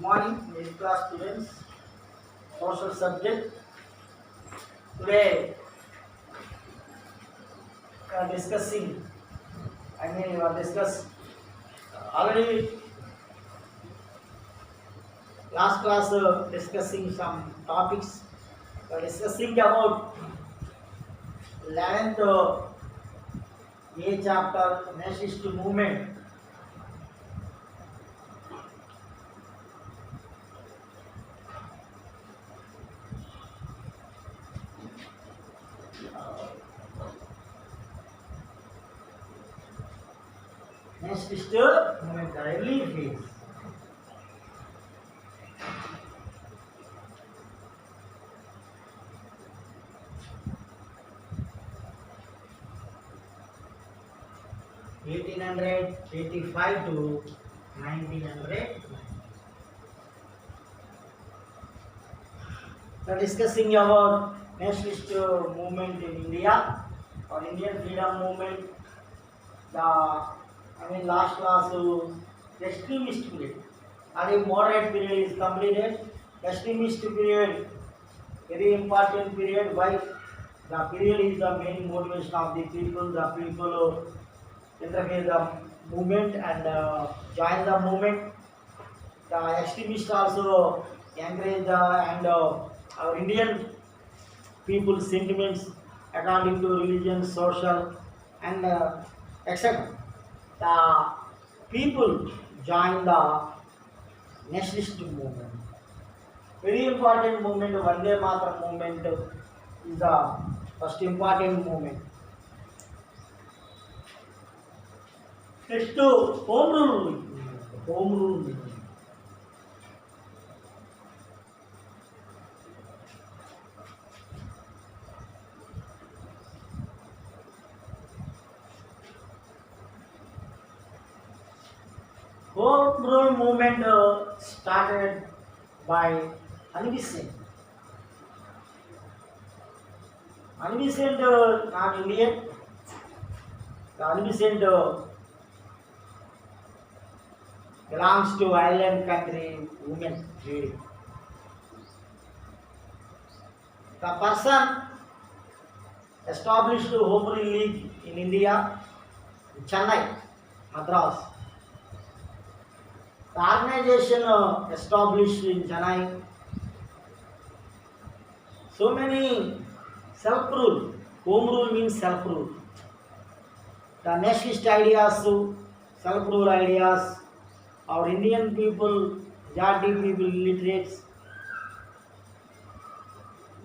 Morning, middle class students. Social subject. Today, we are discussing. We are discuss already last class discussing some topics. We are discussing about 11th A chapter nationalist movement. Nationalist movement, the early phase. Eighteen hundred 85 to 1900. We are discussing about nationalist movement in India or Indian freedom movement. Last class the extremist period. And moderate period is completed. Extremist period, very important period. Why? The period is the main motivation of the people. The people interfere the movement and join the movement. The extremists also encourage the and our Indian people's sentiments according to religion, social, and etc. The people join the nationalist movement. Very important movement, Vande Mataram movement is the first important movement. Next to home rule movement. Home rule movement. Home rule movement started by Anibisent. Anibisent, not Indian. The Anibisent belongs to Ireland country women leading. The person established Home Rule League in India, in Chennai, Madras. The organization established in Chennai, so many self-rule. Home rule means self-rule. The nationalist ideas, self-rule ideas, our Indian people, majority people, illiterates.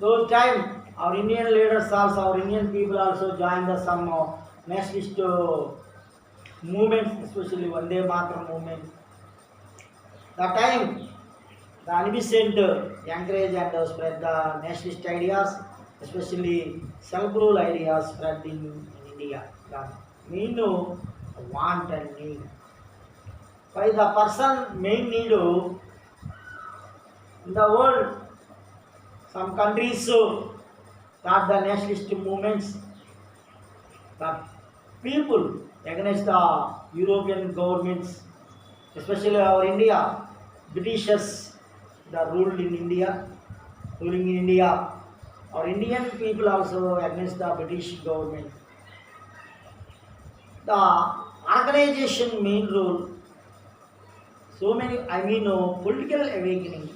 Those time, our Indian leaders also, our Indian people also joined the some nationalist movements, especially Vande Mataram movement. That time, the Anibisent encourage and spread the nationalist ideas, especially self-rule ideas spread in India. The main want and need. By the person main need in the world, some countries start the nationalist movements. The people against the European governments, especially our India, Britishers, the ruled in India, ruling in India. Our Indian people also against the British government. The organization main role, so many, political awakening.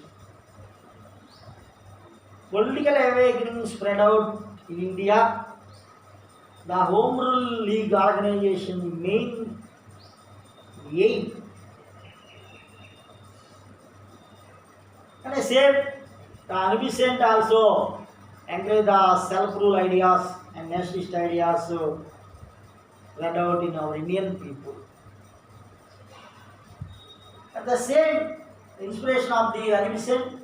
Political awakening spread out in India. The Home Rule League organization main aim. And I said, the Anibisent also encourage the self-rule ideas and nationalist ideas spread out in our Indian people. At the same inspiration of the Anibisent,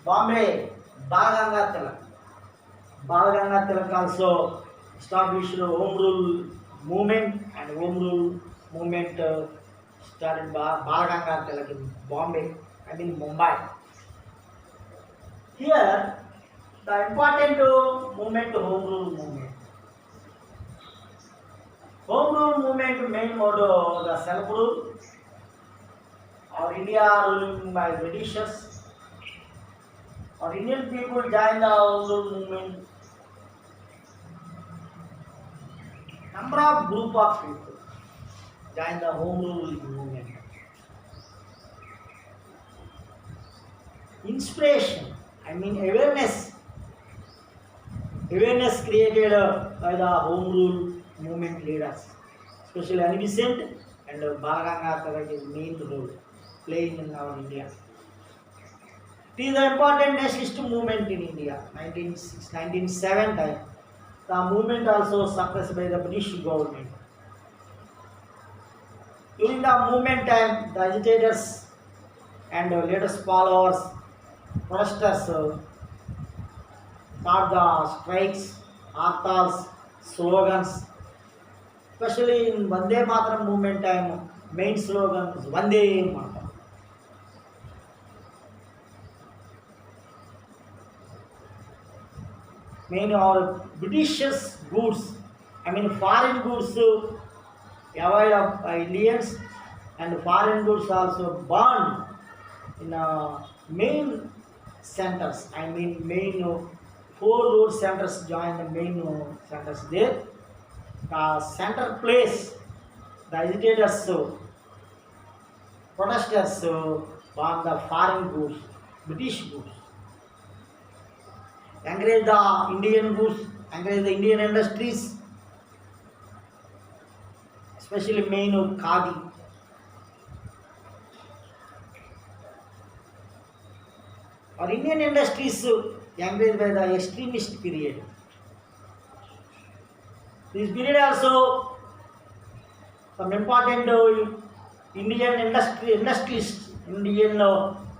Bombay, Bal Gangadhar Tilak also established a home rule movement, and home rule movement started by Bal Gangadhar Tilak in Bombay, Mumbai. Here, the important movement, home rule movement. Home rule movement main motto, the self rule our India ruling by Britishers. Our Indian people joined the home rule movement. Number of group of people joined the home rule movement. Inspiration, I mean awareness created by the home rule movement leaders, especially Annie Besant and Balagangar is main role playing in our India. It is an important nationalist movement in India. 1907 time, the movement also suppressed by the British government. During the movement time, the agitators and latest followers, protesters start the strikes, hartals, slogans. Especially in Vande Mataram movement time, main slogan is Vande Mataram. Main or British's goods, I mean foreign goods avoid of Indians, and foreign goods also banned in main centers. I mean main four road centers join the main centers there. The center place, the agitators, protesters ban the foreign goods, British goods. Encourage the Indian goods, encourage the Indian industries, especially main of khadi. Our Indian industries encouraged by the extremist period. This period also some important Indian industrialists, Indian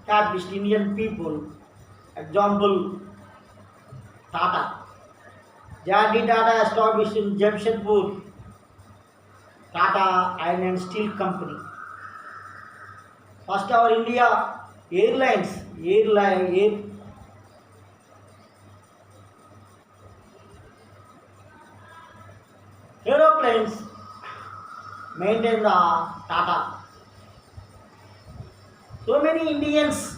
capitalist, Indian people. Example, Tata. J.R.D. Tata established in Jamshedpur Tata Iron and Steel Company. First our India airlines, aeroplanes maintain the Tata. So many Indians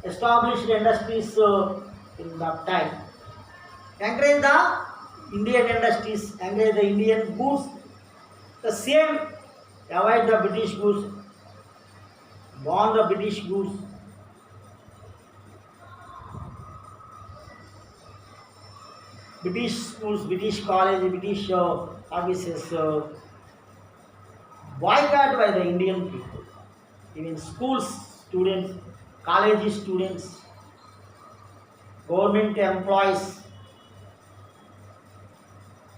established industries in that time. Encourage the Indian industries, encourage the Indian goods. The same, avoid the British goods, ban the British goods. British schools, British college, British offices boycott by the Indian people. Even schools, students, college students, government employees,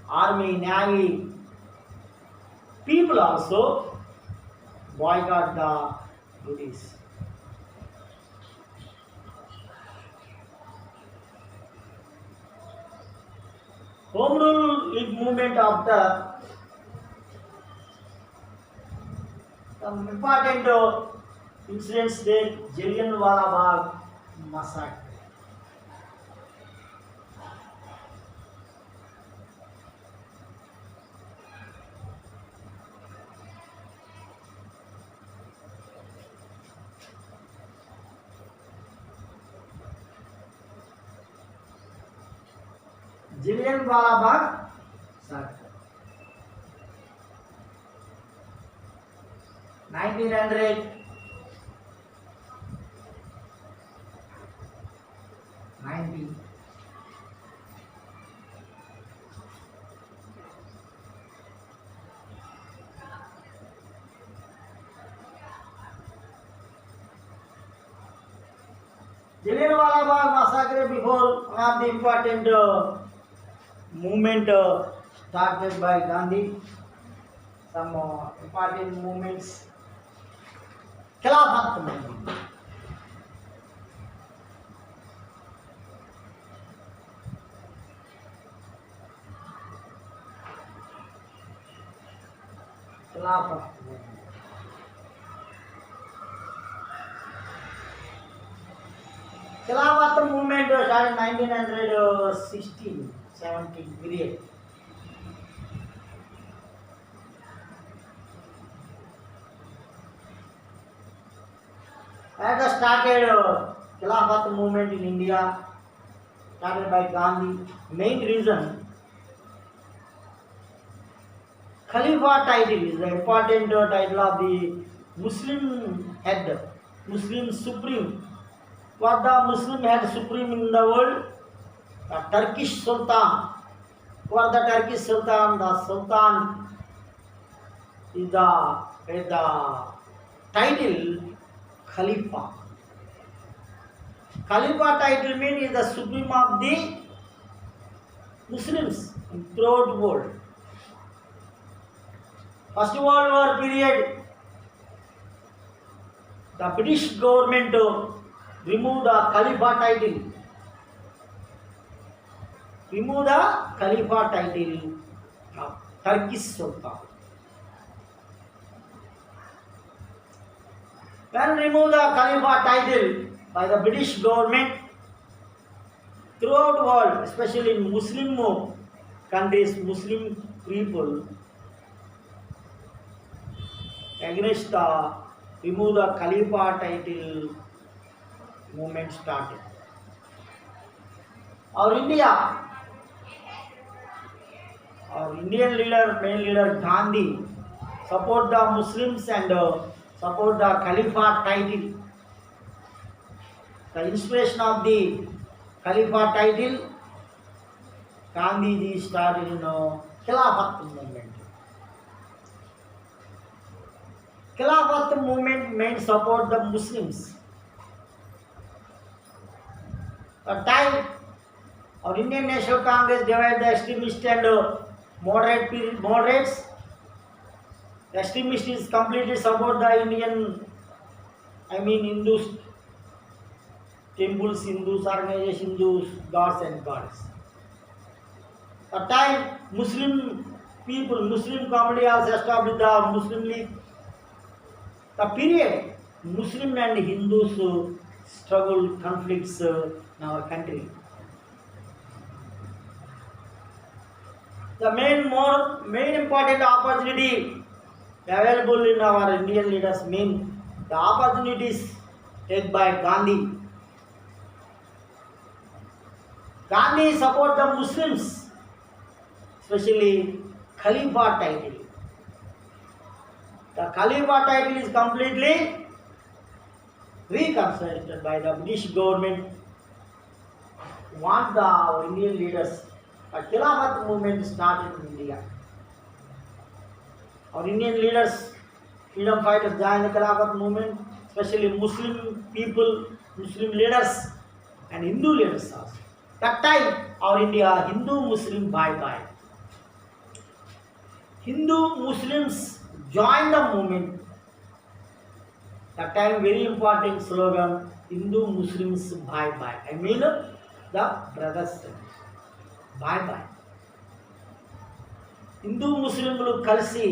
army, navy, people also boycott the duties. Home rule is movement after some important incidents like Jallianwala Bagh massacre. Jallianwala Bagh massacre. 1900 90. Jallianwala Bagh massacre before one of the important movement started by Gandhi. Some important movements. Khilafat movement. Khilafat movement. Khilafat movement started in 1916, 17 period. As the started Khilafat movement in India, started by Gandhi. Main reason, Khalifa title is the important title of the Muslim head, Muslim supreme. What the Muslim head supreme in the world? The Turkish Sultan. For the Turkish Sultan, the Sultan is the title Khalifa. Khalifa title means is the supreme of the Muslims in throughout the world. First World War period, the British government removed the Khalifa title. Remove the Khalifa title of Turkish Sultan. When remove the Khalifa title by the British government, throughout the world, especially in Muslim countries, Muslim people, against the remove the Khalifa title movement started. Our Indian leader, main leader Gandhi, support the Muslims and support the Khalifa title. The inspiration of the Khalifa title, Gandhi started in Khilafat movement. Khilafat movement main support the Muslims. At time, our Indian National Congress divided the extremists and moderates. The extremists is completely support the Hindus, temples, Hindus, organization, Hindus, gods and goddess. At time, Muslim people, Muslim community has established the Muslim League. The period, Muslim and Hindus struggle, conflicts in our country. The main important opportunity available in our Indian leaders mean the opportunities taken by Gandhi. Gandhi support the Muslims, especially Khalifa title. The Khalifa title is completely reconstructed by the British government. Want the Indian leaders. The Khilafat movement started in India. Our Indian leaders, freedom fighters joined the Khilafat movement, especially Muslim people, Muslim leaders and Hindu leaders also. That time, our India, Hindu-Muslim bye-bye. Hindu Muslims joined the movement. That time, very important slogan, Hindu-Muslims bye-bye. I mean, the brothers. Bhai bhai. Hindu ముస్లింలు కలిసి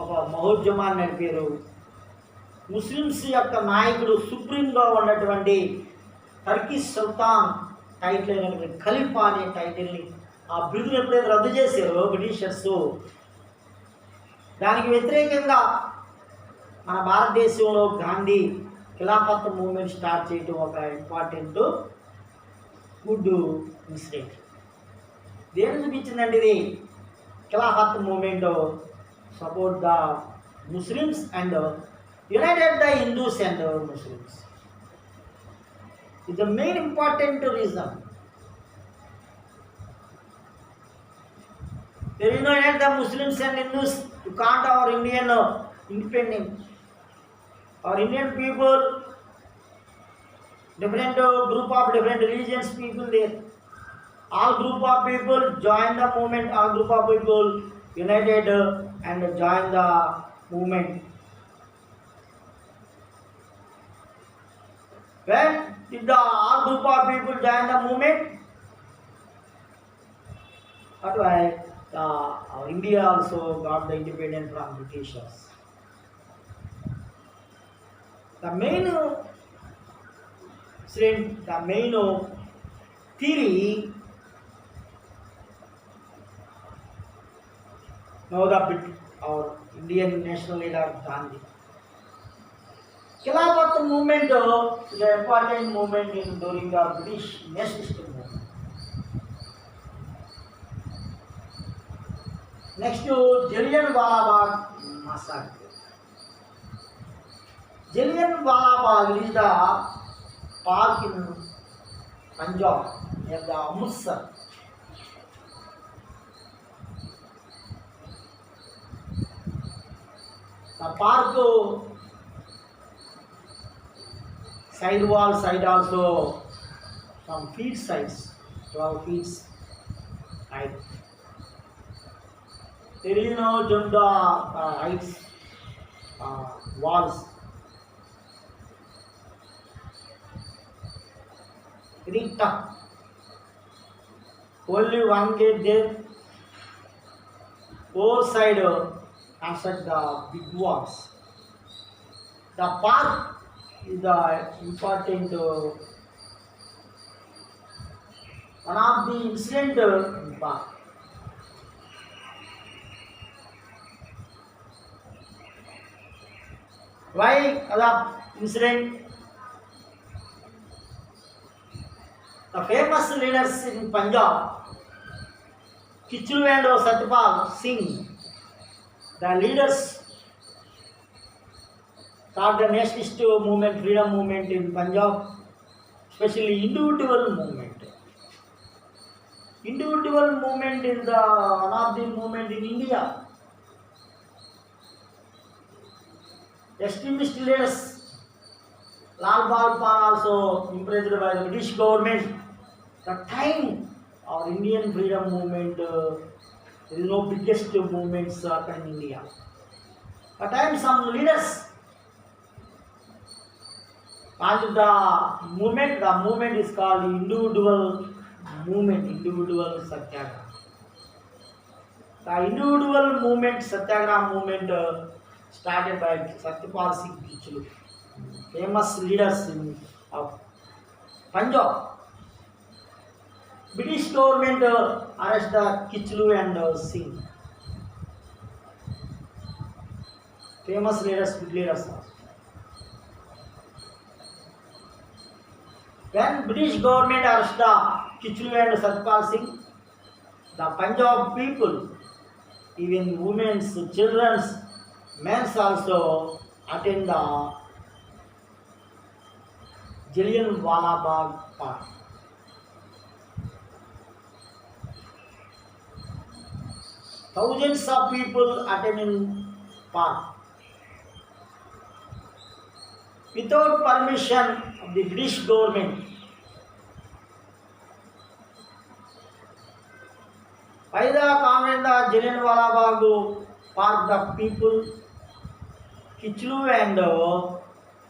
ఒక మహోద్యమాన్ని నడిపారు. Muslims యొక్క నాయకుడు సుప్రీంగా ఉన్నటువంటి Turkish సుల్తాన్ title అయినటువంటి ఖలీఫా అనే టైటిల్ని ఆ బిరుదును ఎప్పుడైతే రద్దు చేశారో బ్రిటిషర్స్, దానికి వ్యతిరేకంగా మన భారతదేశంలో గాంధీ ఖిలాఫత్ మూవ్మెంట్ స్టార్ట్ చేయడం ఒక ఇంపార్టెంట్ గుడ్ మిస్టేక్. దేని చూపించిందండి ఇది? Khilafat movement support the Muslims and United the Hindus and Muslims. It the main important reason. They united the Muslims and Hindus to count our Indian independence. Our Indian people, different group of different religions people there. All group of people joined the movement. All group of people united and joined the movement. When did the all group of people join the movement? That's why India also got the independence from Britishers. The main theory now our Indian national leader Gandhi. Khilafat movement is an important movement in during the British nationalist movement. Next to Jallianwala Bagh massacre. Jallianwala Bagh is the park in Punjab near the Amritsar. The park side wall side also some feet size, 12 feet height. There is no jump the heights walls. Very tough. Only one gate there. Four side construct the big walls. The park is the important one of the incident in park. Why the incident? The famous leaders in Punjab, Kichlu and Satyapal Singh, the leaders start the nationalist movement, freedom movement in Punjab, especially individual movement. Individual movement is the one of the movement in India. Extremist leaders, Lal Balpan also impressed by the British government. The time our Indian freedom movement, there is no biggest movements in India. The time some leaders called the movement is called individual movement, individual satyagraha. The individual movement, satyagraha movement started by Satyapal Singh Kichlu, famous leaders in Punjab. British government arrested Kichlu and Singh. Famous leaders, big leaders. When British government arrested Kichlu and Satyapal Singh, the Punjab people, even women, children, men also attend the Jallianwala Bagh park. Thousands of people attending park. Without permission of the British government. By the comment the Jallianwala Bagh park, the people Kichlu and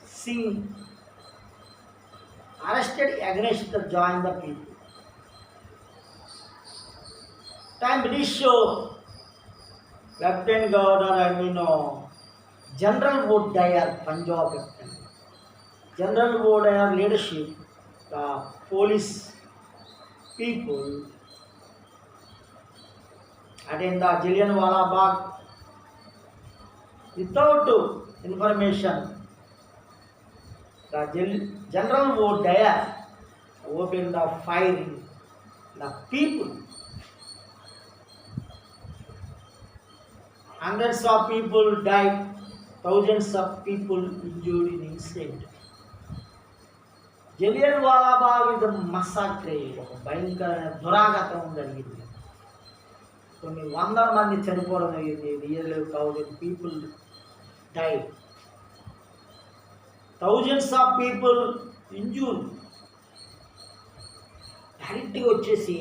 Singh arrested against the join the people. Time British Lieutenant Governor, General Wodayar, Punjab Lieutenant. General Wodayar leadership, the police people attend the Jallianwala Bagh without information. The General Wodayar opened the fire in the people. Hundreds of people died, thousands of people injured in incident. Jallianwala Bagh is a massacre, ఒక భయంకరమైన దురాఘాతం జరిగింది. కొన్ని వందల మంది చనిపోవడం జరిగింది. Nearly 1000 people died. Thousands of people injured. డైరెక్ట్గా వచ్చేసి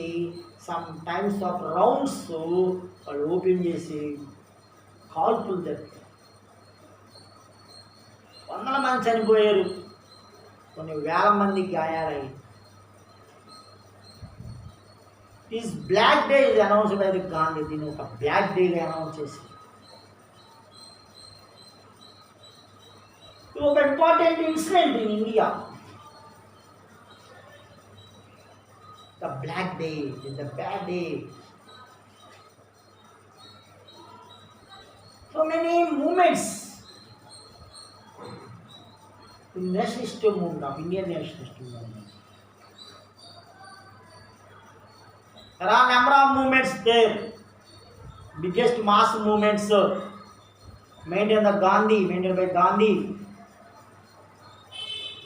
సమ్ టైమ్స్ ఆఫ్ రౌండ్స్ వాళ్ళు ఓపెన్ చేసి కాల్పులు జరిపారు. వందల మంది చనిపోయారు, కొన్ని వేల మంది గాయాలయ్యాయి. ఈజ్ బ్లాక్ డే ఇది అనౌన్స్ బై ది గాంధీ. దీన్ని ఒక బ్లాక్ డేగా అనౌన్స్ చేసి ఇది ఒక important incident in India. The black day is the bad day. So many movements The nationalist movement of Indian nationalist movement. There are number of movements there. Biggest mass movements maintained by Gandhi.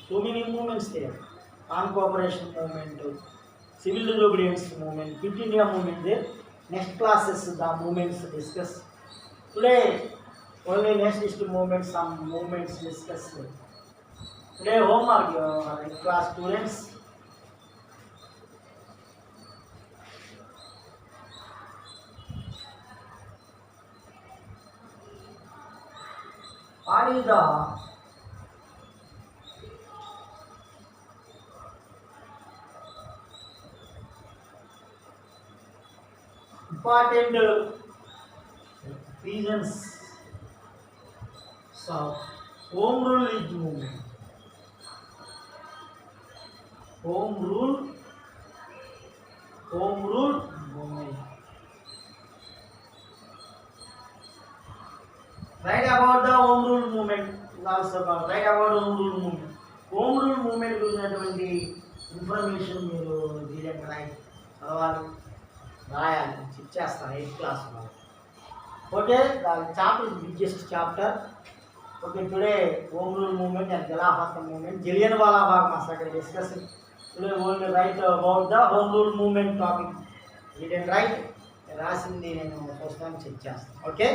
So many movements there. Non-cooperation movement, civil disobedience movement, Quit India movement there. Next classes the movements discuss. Today only nationalist movements, some movements discussed. Today homework your class students. What is the important reasons of home rule movement? Home rule movement. Write about the home rule movement. Also write about home rule movement. Home rule movement గురించినటువంటి information మీరు దీనికి చదవాలి, రాయాలి, ఇచ్చేస్తాను 8th క్లాస్లో. Okay, chapter biggest chapter. Okay, today home rule movement and Khilafat movement, Jallianwala Bagh massacre discussing. Today only write about the home rule movement topic. Read and write. రాసింది నేను first time check చేస్తాను. Okay.